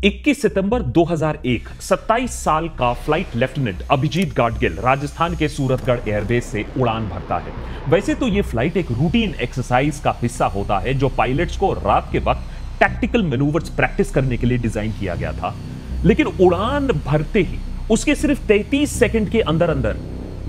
21 सितंबर 2001 27 साल का flight lieutenant Abhijit Gadgil Rajasthan के सूरतगढ़ एयरबेस से उड़ान भरता है। वैसे तो यह फ्लाइट एक रूटीन एक्सरसाइज का हिस्सा होता है जो पायलट्स को रात के वक्त टैक्टिकल मैनूवर्स प्रैक्टिस करने के लिए डिजाइन किया गया था, लेकिन उड़ान भरते ही उसके सिर्फ 33 सेकंड के अंदर अंदर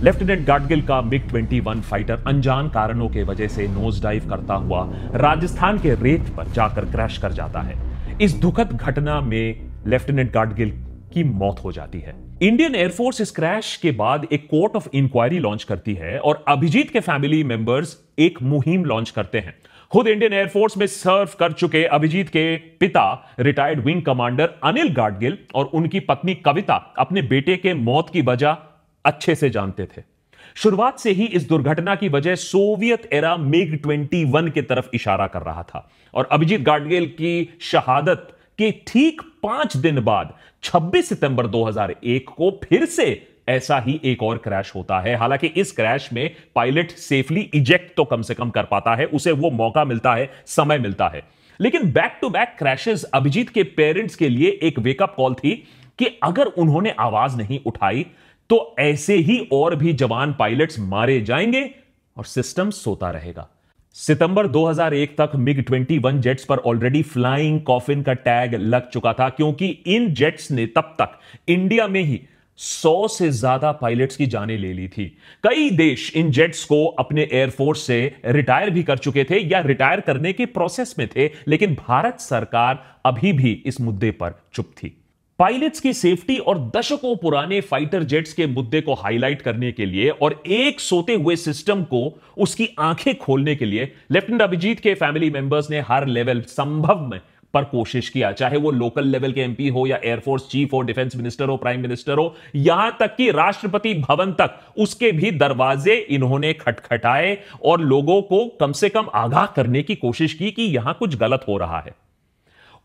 लेफ्टिनेंट गाडगिल का MiG-21 फाइटर अनजान कारणों के वजह से नोज डाइव करता हुआ राजस्थान के रेत पर जाकर क्रैश कर जाता है। इस दुखद घटना में लेफ्टिनेंट गाडगिल की मौत हो जाती है। इंडियन एयरफोर्स इस क्रैश के बाद एक कोर्ट ऑफ इंक्वायरी लॉन्च करती है और अभिजीत के फैमिली मेंबर्स एक मुहिम लॉन्च करते हैं। खुद इंडियन एयरफोर्स में सर्व कर चुके अभिजीत के पिता retired wing commander Anil Gadgil और उनकी पत्नी कविता अपने बेटे के मौत की वजह अच्छे से जानते थे। शुरुआत से ही इस दुर्घटना की वजह सोवियत एरा MiG-21 की तरफ इशारा कर रहा था और अभिजीत गाडगिल की शहादत के ठीक 5 दिन बाद 26 सितंबर 2001 को फिर से ऐसा ही एक और क्रैश होता है। हालांकि इस क्रैश में पायलट सेफली इजेक्ट तो कम से कम कर पाता है, उसे वो मौका मिलता है, समय मिलता है। लेकिन back to back crashes Abhijeet के पेरेंट्स के लिए एक वेकअप कॉल थी कि अगर उन्होंने आवाज नहीं उठाई तो ऐसे ही और भी जवान पायलट्स मारे जाएंगे और सिस्टम सोता रहेगा। सितंबर 2001 तक MiG-21 जेट्स पर ऑलरेडी फ्लाइंग कॉफिन का टैग लग चुका था, क्योंकि इन जेट्स ने तब तक इंडिया में ही 100 से ज्यादा पायलट्स की जानें ले ली थी। कई देश इन जेट्स को अपने एयरफोर्स से रिटायर भी कर चुके थे या रिटायर करने के प्रोसेस में थे, लेकिन भारत सरकार अभी भी इस मुद्दे पर चुप थी। पायलट्स की सेफ्टी और दशकों पुराने फाइटर जेट्स के मुद्दे को हाईलाइट करने के लिए और एक सोते हुए सिस्टम को उसकी आंखें खोलने के लिए लेफ्टिनेंट अभिजीत के फैमिली मेंबर्स ने हर लेवल संभव में पर कोशिश किया, चाहे वो लोकल लेवल के MP हो या एयरफोर्स चीफ हो, डिफेंस मिनिस्टर हो, प्राइम मिनिस्टर हो, यहां तक कि राष्ट्रपति भवन तक उसके भी दरवाजे इन्होंने खटखटाए और लोगों को कम से कम आगाह करने की कोशिश की कि यहां कुछ गलत हो रहा है।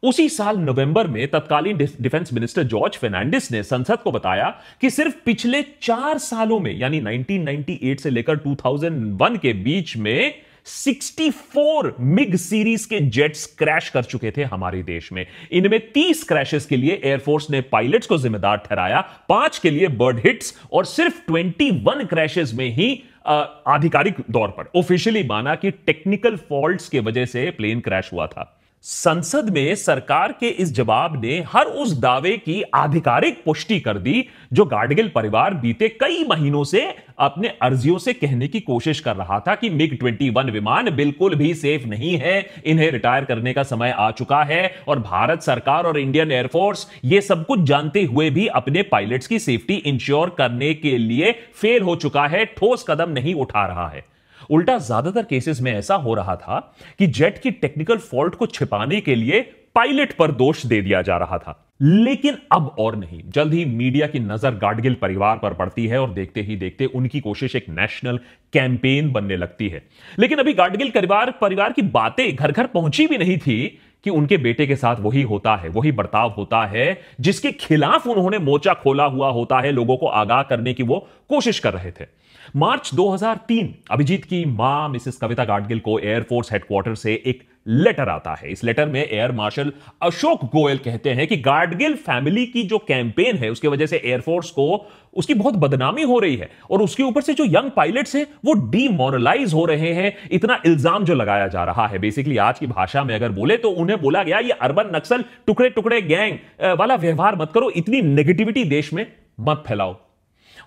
उसी साल नवंबर में तत्कालीन डिफेंस मिनिस्टर जॉर्ज फर्नांडिस ने संसद को बताया कि सिर्फ पिछले 4 सालों में यानी 1998 से लेकर 2001 के बीच में 64 MiG सीरीज के जेट्स क्रैश कर चुके थे हमारे देश में। इनमें 30 क्रैशेस के लिए एयरफोर्स ने पायलट्स को जिम्मेदार ठहराया, 5 के लिए बर्ड हिट्स और सिर्फ 21 क्रैशेस में ही आधिकारिक तौर पर ऑफिशियली माना कि टेक्निकल फॉल्ट्स की वजह से प्लेन क्रैश हुआ था। संसद में सरकार के इस जवाब ने हर उस दावे की आधिकारिक पुष्टि कर दी जो गाडगिल परिवार बीते कई महीनों से अपने अर्जियों से कहने की कोशिश कर रहा था कि MiG-21 विमान बिल्कुल भी सेफ नहीं है, इन्हें रिटायर करने का समय आ चुका है और भारत सरकार और इंडियन एयरफोर्स ये सब कुछ जानते हुए भी अपने पायलट्स की सेफ्टी इंश्योर करने के लिए फेल हो चुका है, ठोस कदम नहीं उठा रहा है। उल्टा ज्यादातर केसेस में ऐसा हो रहा था कि जेट की टेक्निकल फॉल्ट को छिपाने के लिए पायलट पर दोष दे दिया जा रहा था। लेकिन अब और नहीं, जल्द ही मीडिया की नजर गाडगिल परिवार पर पड़ती है और देखते ही देखते उनकी कोशिश एक नेशनल कैंपेन बनने लगती है। लेकिन अभी गाडगिल परिवार की बातें घर घर पहुंची भी नहीं थी कि उनके बेटे के साथ वही होता है, वही बर्ताव होता है जिसके खिलाफ उन्होंने मोर्चा खोला हुआ होता है, लोगों को आगाह करने की वो कोशिश कर रहे थे। मार्च 2003 अभिजीत की मां मिसेस कविता गाडगिल को एयरफोर्स हेडक्वार्टर से एक लेटर आता है। इस लेटर में एयर मार्शल अशोक गोयल कहते हैं कि गाडगिल फैमिली की जो कैंपेन है उसकी वजह से एयरफोर्स को उसकी बहुत बदनामी हो रही है और उसके ऊपर से जो यंग पायलट्स हैं वो डीमोरलाइज हो रहे हैं। इतना इल्जाम जो लगाया जा रहा है, बेसिकली आज की भाषा में अगर बोले तो उन्हें बोला गया ये अर्बन नक्सल टुकड़े टुकड़े गैंग वाला व्यवहार मत करो, इतनी नेगेटिविटी देश में मत फैलाओ।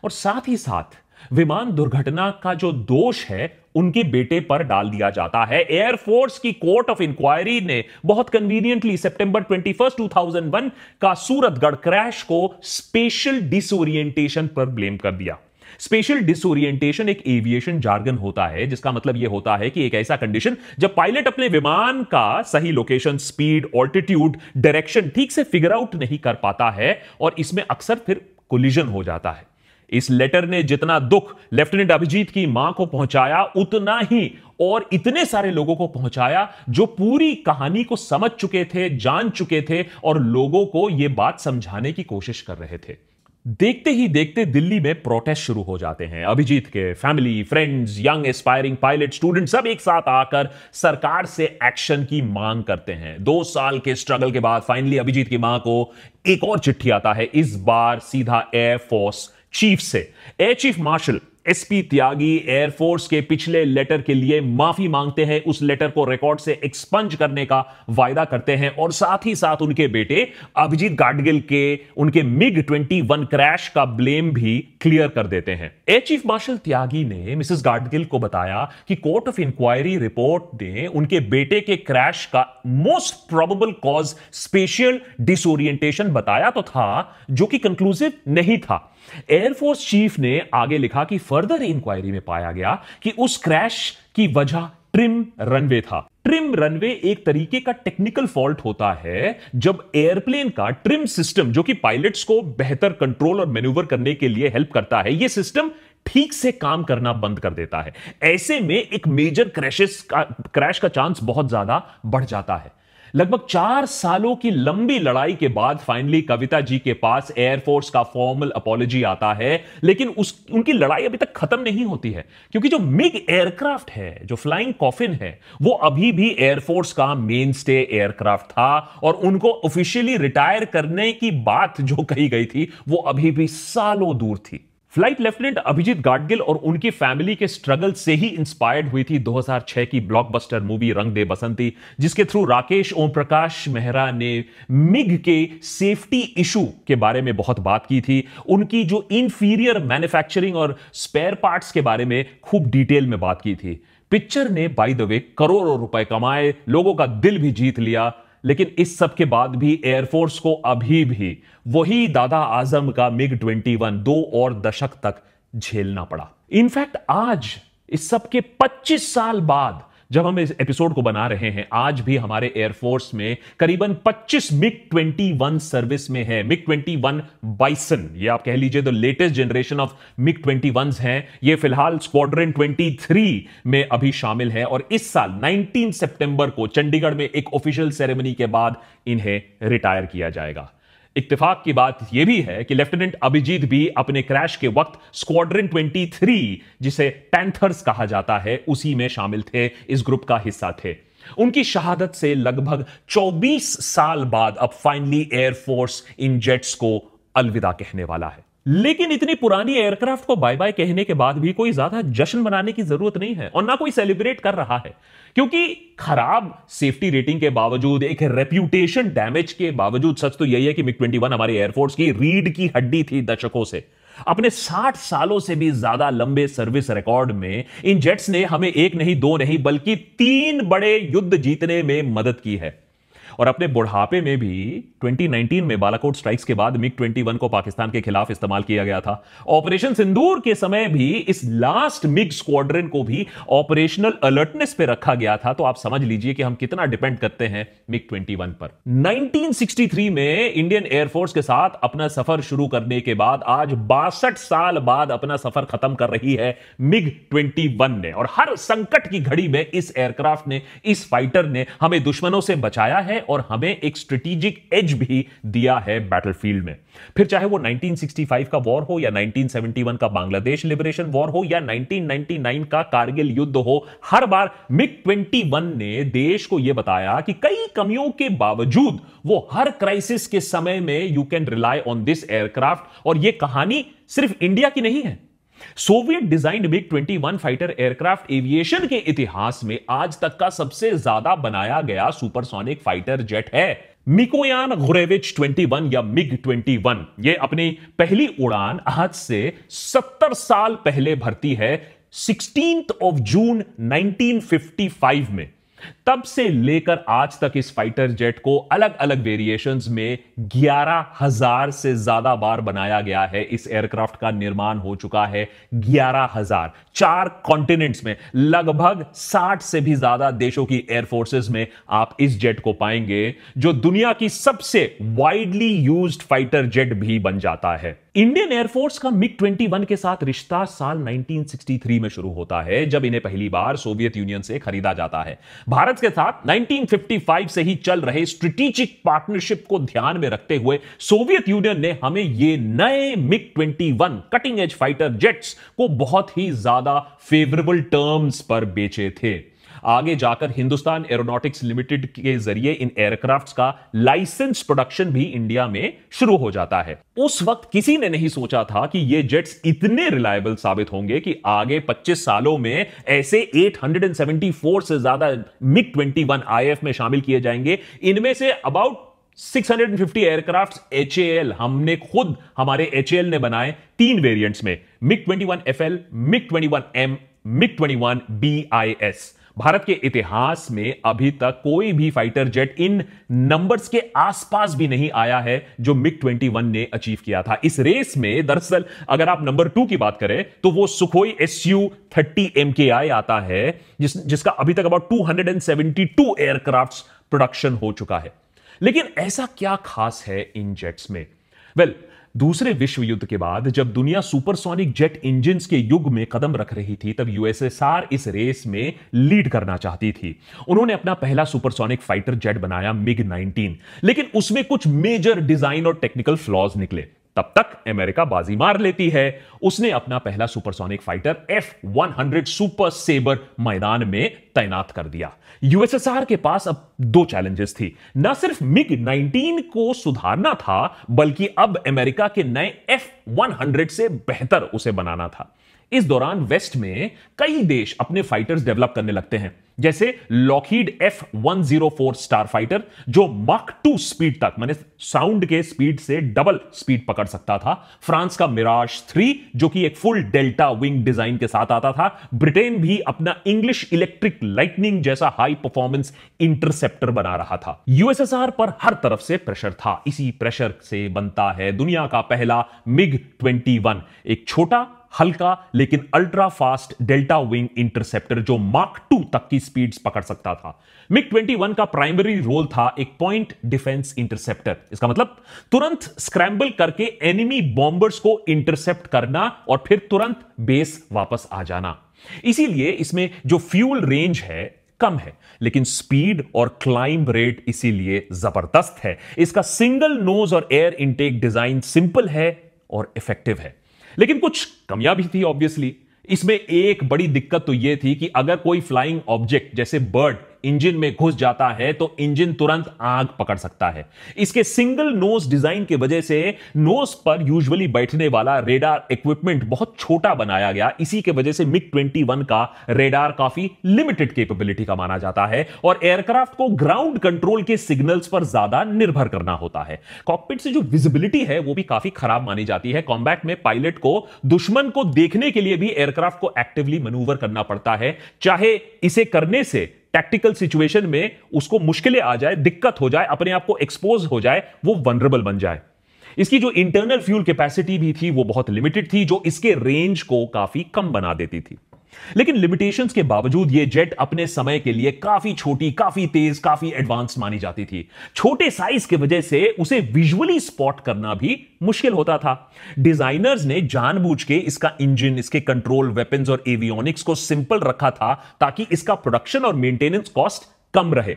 और साथ ही साथ विमान दुर्घटना का जो दोष है उनके बेटे पर डाल दिया जाता है। एयरफोर्स की कोर्ट ऑफ इंक्वायरी ने बहुत कन्वीनियंटली सितंबर 21, 2001 का सूरतगढ़ क्रैश को स्पेशल डिसोरिएंटेशन पर ब्लेम कर दिया। स्पेशल डिसोरिएंटेशन एक एविएशन जार्गन होता है जिसका मतलब यह होता है कि एक ऐसा कंडीशन जब पायलट अपने विमान का सही लोकेशन, स्पीड, ऑल्टीट्यूड, डायरेक्शन ठीक से फिगर आउट नहीं कर पाता है और इसमें अक्सर फिर कोलिजन हो जाता है। इस लेटर ने जितना दुख लेफ्टिनेंट अभिजीत की मां को पहुंचाया उतना ही और इतने सारे लोगों को पहुंचाया जो पूरी कहानी को समझ चुके थे, जान चुके थे और लोगों को यह बात समझाने की कोशिश कर रहे थे। देखते ही देखते दिल्ली में प्रोटेस्ट शुरू हो जाते हैं। अभिजीत के family, friends, young aspiring pilot, student सब एक साथ आकर सरकार से एक्शन की मांग करते हैं। 2 साल के स्ट्रगल के बाद फाइनली अभिजीत की मां को एक और चिट्ठी आता है, इस बार सीधा एयरफोर्स चीफ से। एयर चीफ मार्शल एसपी त्यागी एयरफोर्स के पिछले लेटर के लिए माफी मांगते हैं, उस लेटर को रिकॉर्ड से एक्सपंज करने का वायदा करते हैं और साथ ही साथ उनके बेटे अभिजीत गाडगिल के उनके MiG-21 क्रैश का ब्लेम भी क्लियर कर देते हैं। एयर चीफ मार्शल त्यागी ने मिसेस गाडगिल को बताया कि कोर्ट ऑफ इंक्वायरी रिपोर्ट ने उनके बेटे के क्रैश का most probable cause spatial disorientation बताया तो था, जो कि कंक्लूसिव नहीं था। एयरफोर्स चीफ ने आगे लिखा कि फर्दर इंक्वायरी में पाया गया कि उस क्रैश की वजह ट्रिम रनवे था। ट्रिम रनवे एक तरीके का टेक्निकल फॉल्ट होता है जब एयरप्लेन का ट्रिम सिस्टम, जो कि पायलट्स को बेहतर कंट्रोल और मैन्यूवर करने के लिए हेल्प करता है, यह सिस्टम ठीक से काम करना बंद कर देता है। ऐसे में एक मेजर क्रैश का चांस बहुत ज्यादा बढ़ जाता है। लगभग 4 सालों की लंबी लड़ाई के बाद फाइनली कविता जी के पास एयरफोर्स का फॉर्मल अपॉलॉजी आता है, लेकिन उनकी लड़ाई अभी तक खत्म नहीं होती है, क्योंकि जो मिग एयरक्राफ्ट है, जो फ्लाइंग कॉफिन है, वो अभी भी एयरफोर्स का मेन स्टे एयरक्राफ्ट था और उनको ऑफिशियली रिटायर करने की बात जो कही गई थी वो अभी भी सालों दूर थी। फ्लाइट लेफ्टिनेंट अभिजीत गाडगिल और उनकी फैमिली के स्ट्रगल से ही इंस्पायर्ड हुई थी 2006 की ब्लॉकबस्टर मूवी रंग दे बसंती, जिसके थ्रू राकेश ओम प्रकाश मेहरा ने मिग के सेफ्टी इशू के बारे में बहुत बात की थी। उनकी जो इंफीरियर मैन्युफैक्चरिंग और स्पेयर पार्ट्स के बारे में खूब डिटेल में बात की थी। पिक्चर ने बाय द वे करोड़ों रुपए कमाए, लोगों का दिल भी जीत लिया, लेकिन इस सब के बाद भी एयरफोर्स को अभी भी वही दादा आजम का MiG-21 2 और दशक तक झेलना पड़ा। इनफैक्ट आज इस सब के 25 साल बाद जब हम इस एपिसोड को बना रहे हैं, आज भी हमारे एयरफोर्स में करीबन 25 MiG-21 सर्विस में है। MiG-21 बाइसन, ये आप कह लीजिए तो लेटेस्ट जनरेशन ऑफ MiG-21s हैं। ये फिलहाल स्क्वाड्रन 23 में अभी शामिल है और इस साल 19 सितंबर को चंडीगढ़ में एक ऑफिशियल सेरेमनी के बाद इन्हें रिटायर किया जाएगा। इत्तेफाक की बात यह भी है कि लेफ्टिनेंट अभिजीत भी अपने क्रैश के वक्त स्क्वाड्रन 23, जिसे पैंथर्स कहा जाता है, उसी में शामिल थे, इस ग्रुप का हिस्सा थे। उनकी शहादत से लगभग 24 साल बाद अब फाइनली एयरफोर्स इन जेट्स को अलविदा कहने वाला है। लेकिन इतनी पुरानी एयरक्राफ्ट को बाय बाय कहने के बाद भी कोई ज्यादा जश्न मनाने की जरूरत नहीं है और ना कोई सेलिब्रेट कर रहा है, क्योंकि खराब सेफ्टी रेटिंग के बावजूद, एक रेप्यूटेशन डैमेज के बावजूद, सच तो यही है कि MiG-21 हमारी एयरफोर्स की रीढ़ की हड्डी थी दशकों से। अपने 60 सालों से भी ज्यादा लंबे सर्विस रिकॉर्ड में इन जेट्स ने हमें 1 नहीं 2 नहीं बल्कि 3 बड़े युद्ध जीतने में मदद की है। और अपने बुढ़ापे में भी 2019 में बालाकोट स्ट्राइक्स के बाद MiG-21 को पाकिस्तान के खिलाफ इस्तेमाल किया गया था। ऑपरेशन सिंदूर के समय भी इस लास्ट मिग स्क्वाड्रन को भी ऑपरेशनल अलर्टनेस पे रखा गया था, तो आप समझ लीजिए कि हम कितना डिपेंड करते हैं MiG-21 पर। 1963 में इंडियन एयरफोर्स के साथ अपना सफर शुरू करने के बाद आज 62 साल बाद अपना सफर खत्म कर रही है MiG-21 ने, और हर संकट की घड़ी में इस एयरक्राफ्ट ने, इस फाइटर ने हमें दुश्मनों से बचाया है और हमें एक स्ट्रेटेजिक एज भी दिया है बैटलफील्ड में। फिर चाहे वो 1965 का वॉर हो या 1971 का बांग्लादेश लिबरेशन वॉर हो या 1999 का कारगिल युद्ध हो, हर बार MiG-21 ने देश को यह बताया कि कई कमियों के बावजूद वो हर क्राइसिस के समय में you can rely on this aircraft. और यह कहानी सिर्फ इंडिया की नहीं है। Soviet designed MiG-21 fighter aircraft aviation के इतिहास में आज तक का सबसे ज्यादा बनाया गया सुपरसोनिक फाइटर जेट है। मिकोयान गुरेविच 21 या MiG-21 यह अपनी पहली उड़ान आज से 70 साल पहले भरती है 16 जून 1955 में। तब से लेकर आज तक इस फाइटर जेट को अलग अलग वेरिएशंस में 11,000 से ज्यादा बार बनाया गया है। इस एयरक्राफ्ट का निर्माण हो चुका है 11,000, 4 कॉन्टिनेंट्स में, लगभग 60 से भी ज्यादा देशों की एयरफोर्सेस में आप इस जेट को पाएंगे, जो दुनिया की सबसे वाइडली यूज्ड फाइटर जेट भी बन जाता है। इंडियन एयरफोर्स का MiG-21 के साथ रिश्ता साल 1963 में शुरू होता है, जब इन्हें पहली बार सोवियत यूनियन से खरीदा जाता है। भारत भारत के साथ 1955 से ही चल रहे स्ट्रेटेजिक पार्टनरशिप को ध्यान में रखते हुए सोवियत यूनियन ने हमें ये नए MiG 21 cutting edge fighter jets को बहुत ही ज्यादा फेवरेबल टर्म्स पर बेचे थे। आगे जाकर हिंदुस्तान एरोनॉटिक्स लिमिटेड के जरिए इन एयरक्राफ्ट्स का लाइसेंस प्रोडक्शन भी इंडिया में शुरू हो जाता है। उस वक्त किसी ने नहीं सोचा था कि ये जेट्स इतने रिलायबल साबित होंगे कि आगे 25 सालों में ऐसे 874 से ज्यादा मिग 21 आईएफ में शामिल किए जाएंगे। इनमें से अबाउट 650 एयरक्राफ्ट HAL हमने खुद हमारे HAL ने बनाए 3 वेरिएंट्स में, MiG 21 FL, MiG 21 M, MiG 21 BIS। Bharat के इतिहास में अभी तक कोई भी फाइटर जेट इन नंबर्स के आसपास भी नहीं आया है जो मिग 21 ने अचीव किया था। इस रेस में दरअसल अगर आप नंबर 2 की बात करें तो वो सुखोई Su-30 MKI आता है, जिसका अभी तक अबाउट 272 एयरक्राफ्ट प्रोडक्शन हो चुका है। लेकिन ऐसा क्या खास है इन जेट्स में? दूसरे विश्व युद्ध के बाद जब दुनिया सुपरसोनिक जेट इंजन्स के युग में कदम रख रही थी, तब यूएसएसआर इस रेस में लीड करना चाहती थी। उन्होंने अपना पहला सुपरसोनिक फाइटर जेट बनाया मिग 19, लेकिन उसमें कुछ मेजर डिजाइन और टेक्निकल फ्लॉज निकले। तब तक अमेरिका बाजी मार लेती है। उसने अपना पहला supersonic fighter F-100 super sabre मैदान में तैनात कर दिया। यूएसएसआर के पास अब 2 चैलेंजेस थी। न सिर्फ मिग 19 को सुधारना था, बल्कि अब अमेरिका के नए F-100 से बेहतर उसे बनाना था। इस दौरान वेस्ट में कई देश अपने फाइटर्स डेवलप करने लगते हैं, जैसे लॉकहीड F-104 स्टार फाइटर जो माक 2 स्पीड तक, माने साउंड के स्पीड से डबल स्पीड पकड़ सकता था। फ्रांस का मिराज 3 जो कि एक फुल डेल्टा विंग डिजाइन के साथ आता था। ब्रिटेन भी अपना इंग्लिश इलेक्ट्रिक लाइटनिंग जैसा हाई परफॉर्मेंस इंटरसेप्टर बना रहा था। यूएसएसआर पर हर तरफ से प्रेशर था। इसी प्रेशर से बनता है दुनिया का पहला मिग 21, एक छोटा, हल्का लेकिन ultra fast delta wing interceptor जो माक 2 तक की स्पीड्स पकड़ सकता था। मिग 21 का प्राइमरी रोल था एक पॉइंट डिफेंस इंटरसेप्टर। इसका मतलब तुरंत स्क्रैम्बल करके एनिमी बॉम्बर्स को इंटरसेप्ट करना और फिर तुरंत बेस वापस आ जाना। इसीलिए इसमें जो फ्यूल रेंज है कम है, लेकिन स्पीड और क्लाइंब रेट इसीलिए जबरदस्त है। इसका सिंगल नोज और एयर इनटेक डिजाइन सिंपल है और इफेक्टिव है, लेकिन कुछ कमियां भी थी ऑब्वियसली। इसमें एक बड़ी दिक्कत तो यह थी कि अगर कोई फ्लाइंग ऑब्जेक्ट जैसे बर्ड इंजन में घुस जाता है तो इंजन तुरंत आग पकड़ सकता है। इसके सिंगल नोज डिजाइन की वजह से नोज पर यूजुअली बैठने वाला रेडार इक्विपमेंट बहुत छोटा बनाया गया। इसी के वजह से मिग 21 का रेडार काफी लिमिटेड कैपेबिलिटी का माना जाता है और एयरक्राफ्ट को ग्राउंड कंट्रोल के सिग्नल्स पर ज्यादा निर्भर करना होता है। कॉकपिट से जो विजिबिलिटी है वो भी काफी खराब मानी जाती है। कॉम्बैट में पायलट को दुश्मन को देखने के लिए भी एयरक्राफ्ट को एक्टिवली मैन्यूवर करना पड़ता है, चाहे इसे करने से टैक्टिकल सिचुएशन में उसको मुश्किलें आ जाए, दिक्कत हो जाए, अपने आप को एक्सपोज हो जाए, वो वनरेबल बन जाए। इसकी जो इंटरनल फ्यूल कैपेसिटी भी थी वो बहुत लिमिटेड थी, जो इसके रेंज को काफी कम बना देती थी। लेकिन लिमिटेशंस के बावजूद ये जेट अपने समय के लिए काफी छोटी, काफी तेज, काफी एडवांस मानी जाती थी। छोटे साइज की वजह से उसे विजुअली स्पॉट करना भी मुश्किल होता था। डिजाइनर्स ने जानबूझ के इसका इंजन, इसके कंट्रोल, वेपन्स और एवियोनिक्स को सिंपल रखा था ताकि इसका प्रोडक्शन और मेंटेनेंस कॉस्ट कम रहे।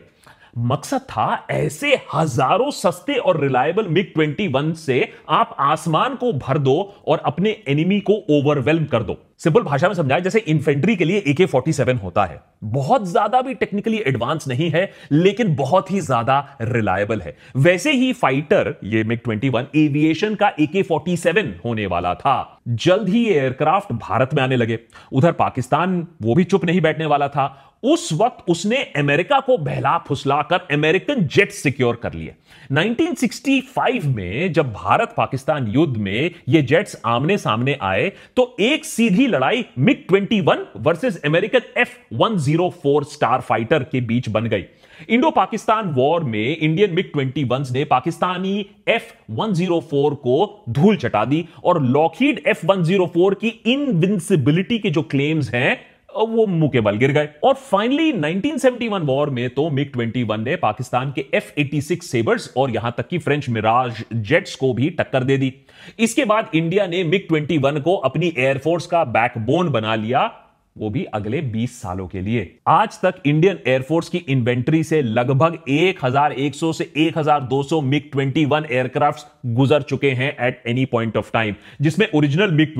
मकसद था ऐसे हजारों सस्ते और रिलायबल मिग 21 से आप आसमान को भर दो और अपने एनिमी को ओवरवेल्म कर दो। सिंपल भाषा में समझाएं, जैसे इन्फेंट्री के लिए AK-47 होता है, बहुत ज्यादा भी टेक्निकली एडवांस नहीं है लेकिन बहुत ही ज्यादा रिलायबल है। वैसे ही फाइटर ये मिग 21 एविएशन का AK-47 होने वाला था। जल्द ही ये एयरक्राफ्ट भारत में आने लगे। उधर पाकिस्तान वो भी चुप नहीं बैठने वाला था। उस वक्त उसने अमेरिका को बहला फुसलाकर अमेरिकन जेट सिक्योर कर लिए। 1965 में जब भारत पाकिस्तान युद्ध में ये जेट्स आमने सामने आए तो एक सीधी लड़ाई MiG 21 versus American F-104 star fighter के बीच बन गई। इंडो पाकिस्तान वॉर में इंडियन मिग 21 ने पाकिस्तानी F-104 को धूल चटा दी और लॉकहीड F-104 की इनविंसिबिलिटी के जो क्लेम्स हैं वो मुंह के बल गिर गए। और फाइनली 1971 वॉर में तो मिग 21 ने पाकिस्तान के F-86 सेबर्स और यहां तक कि फ्रेंच मिराज जेट्स को भी टक्कर दे दी। इसके बाद इंडिया ने मिग 21 को अपनी एयरफोर्स का बैकबोन बना लिया वो भी अगले 20 सालों के लिए। आज तक इंडियन एयरफोर्स की इन्वेंट्री से लगभग 1100 से 1200 मिग 21 एयरक्राफ्ट गुजर चुके हैं at any point of time, जिसमें original MiG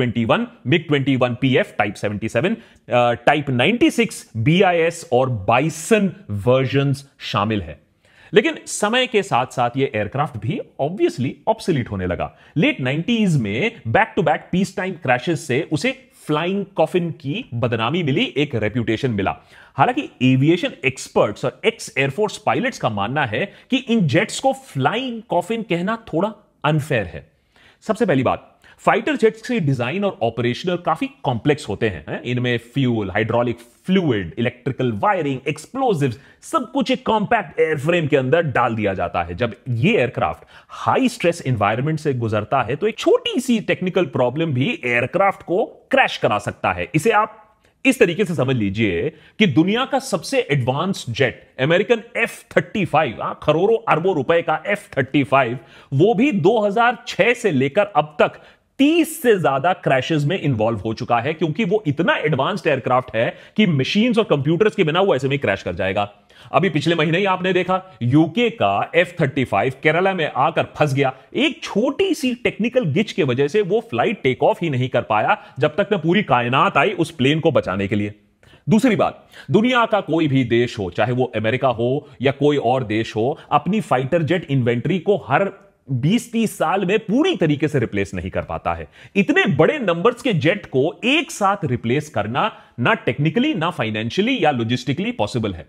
21 PF type 77, type 96, BIS और बाइसन वर्जन्स शामिल है। लेकिन समय के साथ साथ ये एयरक्राफ्ट भी ऑब्वियसली ऑब्सोलीट होने लगा। लेट 90s में back to back peace time crashes से उसे फ्लाइंग कॉफिन की बदनामी मिली, एक रेप्यूटेशन मिला। हालांकि एविएशन एक्सपर्ट्स और एक्स एयरफोर्स पायलट्स का मानना है कि इन जेट्स को फ्लाइंग कॉफिन कहना थोड़ा अनफेयर है। सबसे पहली बात, फाइटर जेट्स के डिजाइन और ऑपरेशनल काफी कॉम्प्लेक्स होते हैं। इनमें fuel, hydraulic fluid, electrical wiring, explosives, सब कुछ एक कॉम्पैक्ट एयरफ्रेम के अंदर डाल दिया जाता है। जब ये एयरक्राफ्ट हाई स्ट्रेस एनवायरनमेंट से गुजरता है तो एक छोटी सी टेक्निकल प्रॉब्लम भी एयरक्राफ्ट को क्रैश करा सकता है। इसे आप इस तरीके से समझ लीजिए कि दुनिया का सबसे एडवांस जेट अमेरिकन F-35, करोड़ों अरबों रुपए का F-35, वो भी 2006 से लेकर अब तक 30 से ज्यादा क्रैशेस में इन्वॉल्व हो चुका है, क्योंकि वो इतना एडवांस्ड एयरक्राफ्ट है कि मशीन्स और कंप्यूटर्स के बिना वो ऐसे में क्रैश कर जाएगा। अभी पिछले महीने ही आपने देखा यूके का F-35 केरला में आकर फंस गया। एक छोटी सी टेक्निकल गिच की वजह से वो फ्लाइट टेक ऑफ ही नहीं कर पाया, जब तक न पूरी कायनात आई उस प्लेन को बचाने के लिए। दूसरी बात, दुनिया का कोई भी देश हो, चाहे वो अमेरिका हो या कोई और देश हो, अपनी फाइटर जेट इन्वेंट्री को हर 20-30 साल में पूरी तरीके से रिप्लेस नहीं कर पाता है। इतने बड़े नंबर्स के जेट को एक साथ रिप्लेस करना ना टेक्निकली, ना फाइनेंशियली या लॉजिस्टिकली पॉसिबल है।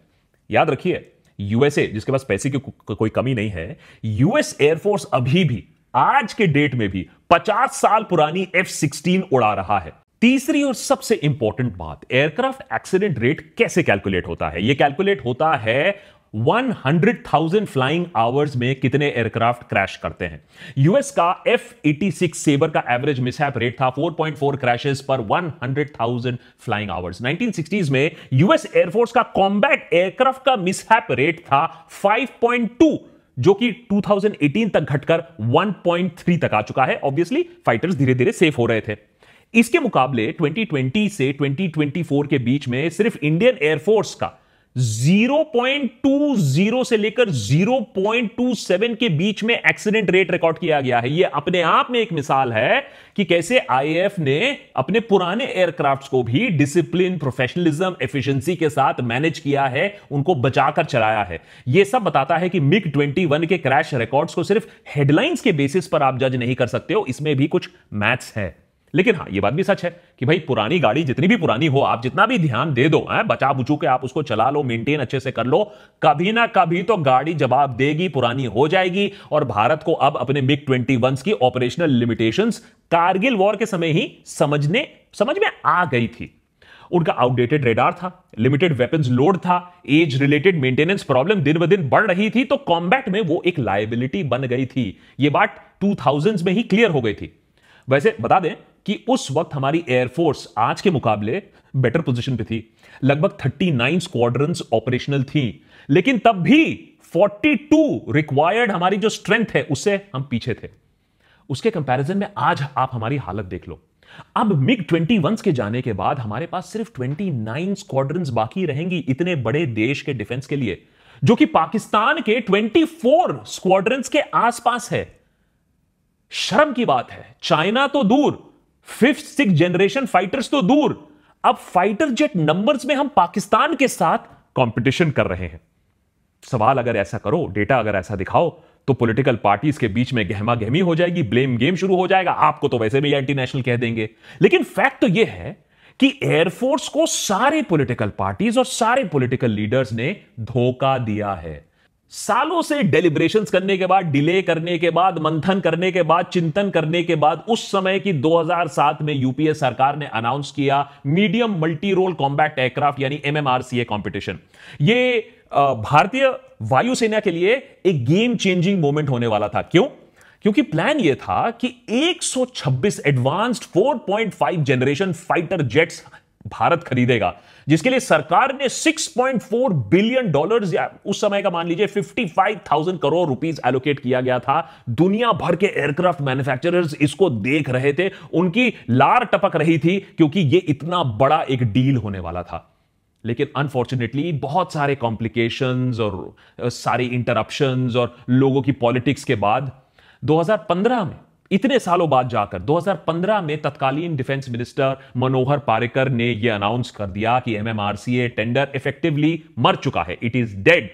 याद रखिए, यूएसए, जिसके पास पैसे की कोई कमी नहीं है, यूएस एयरफोर्स अभी भी आज के डेट में भी 50 साल पुरानी F-16 उड़ा रहा है। तीसरी और सबसे इंपॉर्टेंट बात, एयरक्राफ्ट एक्सीडेंट रेट कैसे कैलकुलेट होता है? यह कैलकुलेट होता है 100,000 फ्लाइंग आवर्स में कितने एयरक्राफ्ट क्रैश करते हैं। यूएस का F-86 सेबर का एवरेज मिसहैप रेट था 4.4 क्रैशेस पर 100,000 फ्लाइंग आवर्स। 1960s में यूएस एयरफोर्स का कॉम्बैट एयरक्राफ्ट का मिसहैप रेट था 5.2, जो कि 2018 तक घटकर 1.3 तक आ चुका है। ऑब्वियसली फाइटर्स धीरे धीरे सेफ हो रहे थे। इसके मुकाबले 2020 से 2024 के बीच में सिर्फ इंडियन एयरफोर्स का 0.20 से लेकर 0.27 के बीच में एक्सीडेंट रेट रिकॉर्ड किया गया है। यह अपने आप में एक मिसाल है कि कैसे आईएएफ ने अपने पुराने एयरक्राफ्ट्स को भी डिसिप्लिन, प्रोफेशनलिज्म, एफिशिएंसी के साथ मैनेज किया है, उनको बचाकर चलाया है। यह सब बताता है कि मिग 21 के क्रैश रिकॉर्ड्स को सिर्फ हेडलाइंस के बेसिस पर आप जज नहीं कर सकते हो, इसमें भी कुछ मैथ्स है। लेकिन हां, यह बात भी सच है कि भाई पुरानी गाड़ी जितनी भी पुरानी हो, आप जितना भी ध्यान दे दो, बचा बुचू के आप उसको चला लो, मेंटेन अच्छे से कर लो, कभी ना कभी तो गाड़ी जवाब देगी, पुरानी हो जाएगी। और भारत को अब अपने मिग 21 की ऑपरेशनल लिमिटेशंस कारगिल वॉर के समय ही समझ में आ गई थी। उनका आउटडेटेड रेडार था, लिमिटेड वेपन्स लोड था, एज रिलेटेड मेंटेनेंस प्रॉब्लम दिन ब दिन बढ़ रही थी, तो कॉम्बैट में वो एक लायबिलिटी बन गई थी। यह बात 2000s में ही क्लियर हो गई थी। वैसे बता दें कि उस वक्त हमारी एयरफोर्स आज के मुकाबले बेटर पोजीशन पे थी। लगभग 39 स्क्वाड्रंस ऑपरेशनल थी, लेकिन तब भी 42 रिक्वायर्ड हमारी जो स्ट्रेंथ है उससे हम पीछे थे। उसके कंपैरिजन में आज आप हमारी हालत देख लो। अब मिग 21 के जाने के बाद हमारे पास सिर्फ 29 स्क्वाड्रंस बाकी रहेंगी इतने बड़े देश के डिफेंस के लिए, जो कि पाकिस्तान के 24 स्क्वाड्रंस के आसपास है। शर्म की बात है, चाइना तो दूर, 5th-6th जनरेशन फाइटर्स तो दूर, अब फाइटर जेट नंबर्स में हम पाकिस्तान के साथ कंपटीशन कर रहे हैं। सवाल अगर ऐसा करो, डेटा अगर ऐसा दिखाओ, तो पॉलिटिकल पार्टीज के बीच में गहमा गहमी हो जाएगी, ब्लेम गेम शुरू हो जाएगा। आपको तो वैसे भी एंटी नेशनल कह देंगे। लेकिन फैक्ट तो यह है कि एयरफोर्स को सारे पॉलिटिकल पार्टीज और सारे पॉलिटिकल लीडर्स ने धोखा दिया है। सालों से डेलिब्रेशंस करने के बाद, डिले करने के बाद, मंथन करने के बाद, चिंतन करने के बाद, उस समय की 2007 में यूपीए सरकार ने अनाउंस किया medium multi role combat aircraft यानी MMRCA कंपटीशन। यह भारतीय वायुसेना के लिए एक गेम चेंजिंग मोमेंट होने वाला था। क्यों? क्योंकि प्लान यह था कि 126 advanced 4.5 generation fighter jets Bharat खरीदेगा, जिसके लिए सरकार ने $6.4 बिलियन या उस समय का मान लीजिए 55,000 करोड़ रुपीस एलोकेट किया गया था। दुनिया भर के एयरक्राफ्ट मैन्युफैक्चरर्स इसको देख रहे थे, उनकी लार टपक रही थी, क्योंकि यह इतना बड़ा एक डील होने वाला था। लेकिन अनफॉर्चुनेटली बहुत सारे कॉम्प्लिकेशंस और सारी इंटरप्शंस और लोगों की पॉलिटिक्स के बाद 2015 में, इतने सालों बाद जाकर 2015 में तत्कालीन डिफेंस मिनिस्टर मनोहर पारिकर ने यह अनाउंस कर दिया कि एमएमआरसीए टेंडर इफेक्टिवली मर चुका है, इट इज डेड।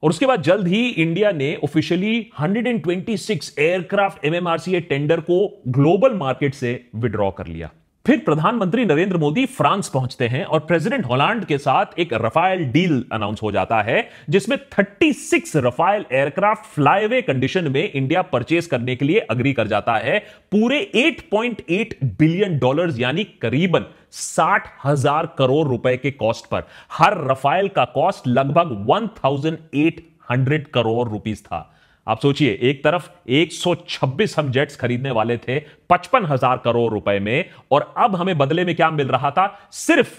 और उसके बाद जल्द ही इंडिया ने ऑफिशियली 126 एयरक्राफ्ट एमएमआरसीए टेंडर को ग्लोबल मार्केट से विड्रॉ कर लिया। फिर प्रधानमंत्री नरेंद्र मोदी फ्रांस पहुंचते हैं और प्रेसिडेंट हॉलैंड के साथ एक रफाल डील अनाउंस हो जाता है, जिसमें 36 रफाल एयरक्राफ्ट फ्लाईअवे कंडीशन में इंडिया परचेज करने के लिए अग्री कर जाता है, पूरे $8.8 बिलियन यानी करीबन 60,000 करोड़ रुपए के कॉस्ट पर। हर रफाल का कॉस्ट लगभग 1,800 करोड़ रुपीस था। आप सोचिए, एक तरफ 126 हम जेट्स खरीदने वाले थे 55,000 करोड़ रुपए में, और अब हमें बदले में क्या मिल रहा था? सिर्फ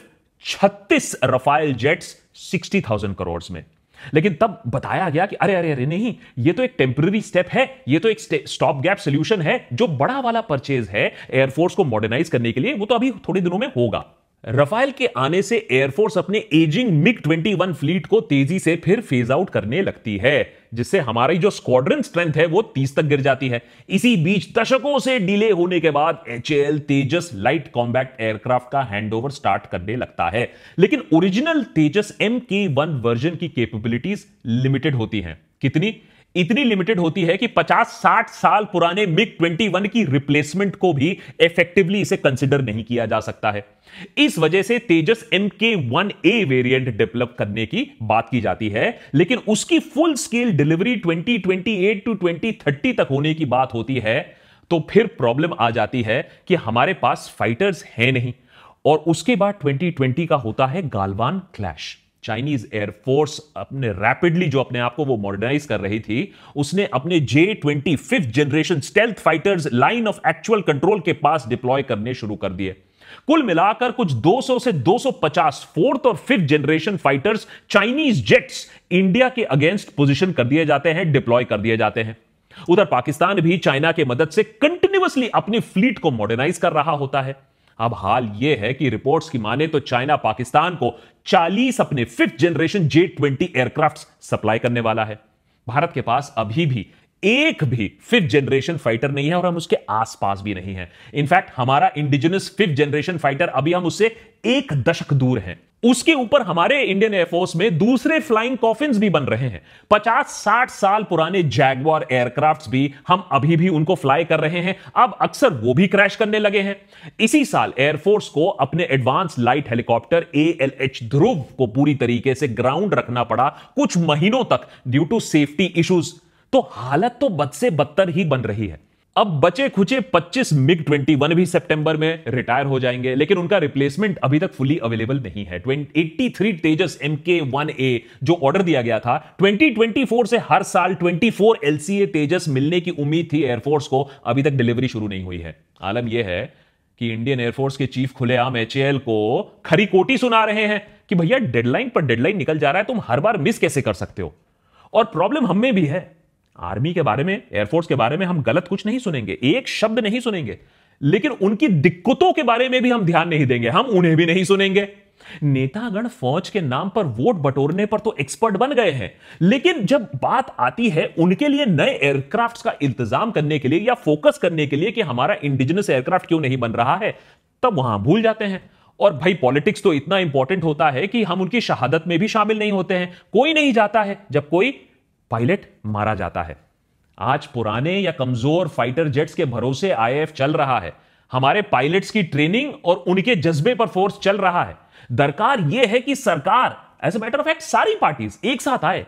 36 रफाल जेट्स 60,000 करोड़ में। लेकिन तब बताया गया कि अरे अरे अरे नहीं, ये तो एक टेम्पररी स्टेप है, ये तो एक स्टॉप गैप सोल्यूशन है। जो बड़ा वाला परचेज है एयरफोर्स को मॉडर्नाइज करने के लिए, वो तो अभी थोड़े दिनों में होगा। रफाल के आने से एयरफोर्स अपने एजिंग मिग-21 फ्लीट को तेजी से फिर फेज आउट करने लगती है, जिससे हमारी जो स्क्वाड्रन स्ट्रेंथ है वो 30 तक गिर जाती है। इसी बीच दशकों से डिले होने के बाद एचएएल तेजस लाइट कॉम्बैट एयरक्राफ्ट का हैंडओवर स्टार्ट करने लगता है, लेकिन ओरिजिनल तेजस MK1 वर्जन की कैपेबिलिटीज लिमिटेड होती हैं। कितनी? इतनी लिमिटेड होती है कि 50-60 साल पुराने मिग-21 की रिप्लेसमेंट को भी इफेक्टिवली इसे कंसिडर नहीं किया जा सकता है। इस वजह से तेजस MK1A वेरिएंट डेवलप करने की बात की जाती है, लेकिन उसकी फुल स्केल डिलीवरी 2028 टू 2030 तक होने की बात होती है। तो फिर प्रॉब्लम आ जाती है कि हमारे पास फाइटर्स हैं नहीं, और उसके बाद 2020 का होता है गालवान क्लैश। चाइनीज एयरफोर्स अपने रैपिडली जो अपने आप को वो मॉडर्नाइज कर रही थी, उसने अपने J-20 5th generation stealth fighters line of actual control के पास डिप्लॉय करने शुरू कर दिए। कुल मिलाकर कुछ 200 से 250 4th और 5th generation fighters Chinese jets India के अगेंस्ट पोजीशन कर दिए जाते हैं, डिप्लॉय कर दिए जाते हैं। उधर पाकिस्तान भी चाइना के मदद से कंटिन्यूअसली अपनी फ्लीट को मॉडर्नाइज कर रहा होता है। अब हाल यह है कि रिपोर्ट्स की माने तो चाइना पाकिस्तान को 40 अपने 5th generation J-20 aircraft supply करने वाला है। भारत के पास अभी भी एक भी 5th जनरेशन फाइटर नहीं है, और हम उसके आसपास भी नहीं है। इनफैक्ट हमारा इंडिजिनस 5th जनरेशन फाइटर अभी हम उससे एक दशक दूर हैं। उसके ऊपर हमारे इंडियन एयरफोर्स में दूसरे फ्लाइंग कॉफिन्स भी बन रहे हैं। 50-60 साल पुराने जैगवार एयरक्राफ्ट्स भी हम अभी भी उनको फ्लाई कर रहे हैं। अब अक्सर वो भी क्रैश करने लगे हैं। इसी साल एयरफोर्स को अपने एडवांस लाइट हेलीकॉप्टर ALH ध्रुव को पूरी तरीके से ग्राउंड रखना पड़ा कुछ महीनों तक ड्यू टू सेफ्टी इश्यूज। तो हालत तो बद से बदतर ही बन रही है। अब बचे खुचे 25 MiG-21 भी सितंबर में रिटायर हो जाएंगे, लेकिन उनका रिप्लेसमेंट अभी तक फुली अवेलेबल नहीं है। 83 तेजस MK1A जो ऑर्डर दिया गया था 2024 से हर साल 24 LCA तेजस मिलने की उम्मीद थी एयरफोर्स को, अभी तक डिलीवरी शुरू नहीं हुई है। आलम यह है कि इंडियन एयरफोर्स के चीफ खुलेआम HAL को खरी कोटी सुना रहे हैं कि भैया डेडलाइन पर डेडलाइन निकल जा रहा है, तुम हर बार मिस कैसे कर सकते हो। और प्रॉब्लम हम में भी है। आर्मी के बारे में, एयरफोर्स के बारे में हम गलत कुछ नहीं सुनेंगे, एक शब्द नहीं सुनेंगे, लेकिन उनकी दिक्कतों के बारे में भी हम ध्यान नहीं देंगे, हम उन्हें भी नहीं सुनेंगे। नेतागण फौज के नाम पर वोट बटोरने पर तो एक्सपर्ट बन गए हैं, लेकिन जब बात आती है उनके लिए नए एयरक्राफ्ट्स का इंतजाम करने के लिए या फोकस करने के लिए कि हमारा इंडिजिनस एयरक्राफ्ट क्यों नहीं बन रहा है, तब वहां भूल जाते हैं। और भाई पॉलिटिक्स तो इतना इंपॉर्टेंट होता है कि हम उनकी शहादत में भी शामिल नहीं होते हैं। कोई नहीं जाता है जब कोई पायलट मारा जाता है। आज पुराने या कमजोर फाइटर जेट्स के भरोसे IAF चल रहा है। हमारे पायलट्स की ट्रेनिंग और उनके जज्बे पर फोर्स चल रहा है। दरकार यह है कि सरकार, as a matter of fact सारी पार्टीज एक साथ आए।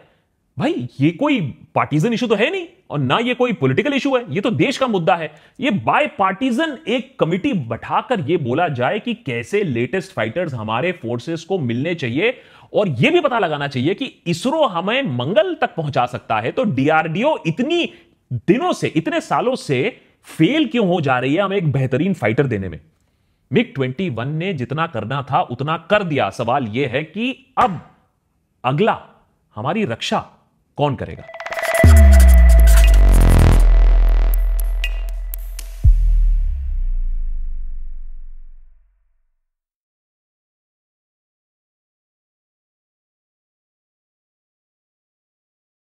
भाई ये कोई पार्टीजन इशू तो है नहीं, और ना ये कोई पॉलिटिकल इशू है, ये तो देश का मुद्दा है। ये बाय पार्टीजन एक कमिटी बैठाकर ये बोला जाए कि कैसे लेटेस्ट फाइटर्स हमारे फोर्सेस को मिलने चाहिए, और यह भी पता लगाना चाहिए कि इसरो हमें मंगल तक पहुंचा सकता है, तो DRDO इतनी दिनों से, इतने सालों से फेल क्यों हो जा रही है हमें एक बेहतरीन फाइटर देने में। MiG-21 ने जितना करना था उतना कर दिया। सवाल यह है कि अब अगला हमारी रक्षा कौन करेगा?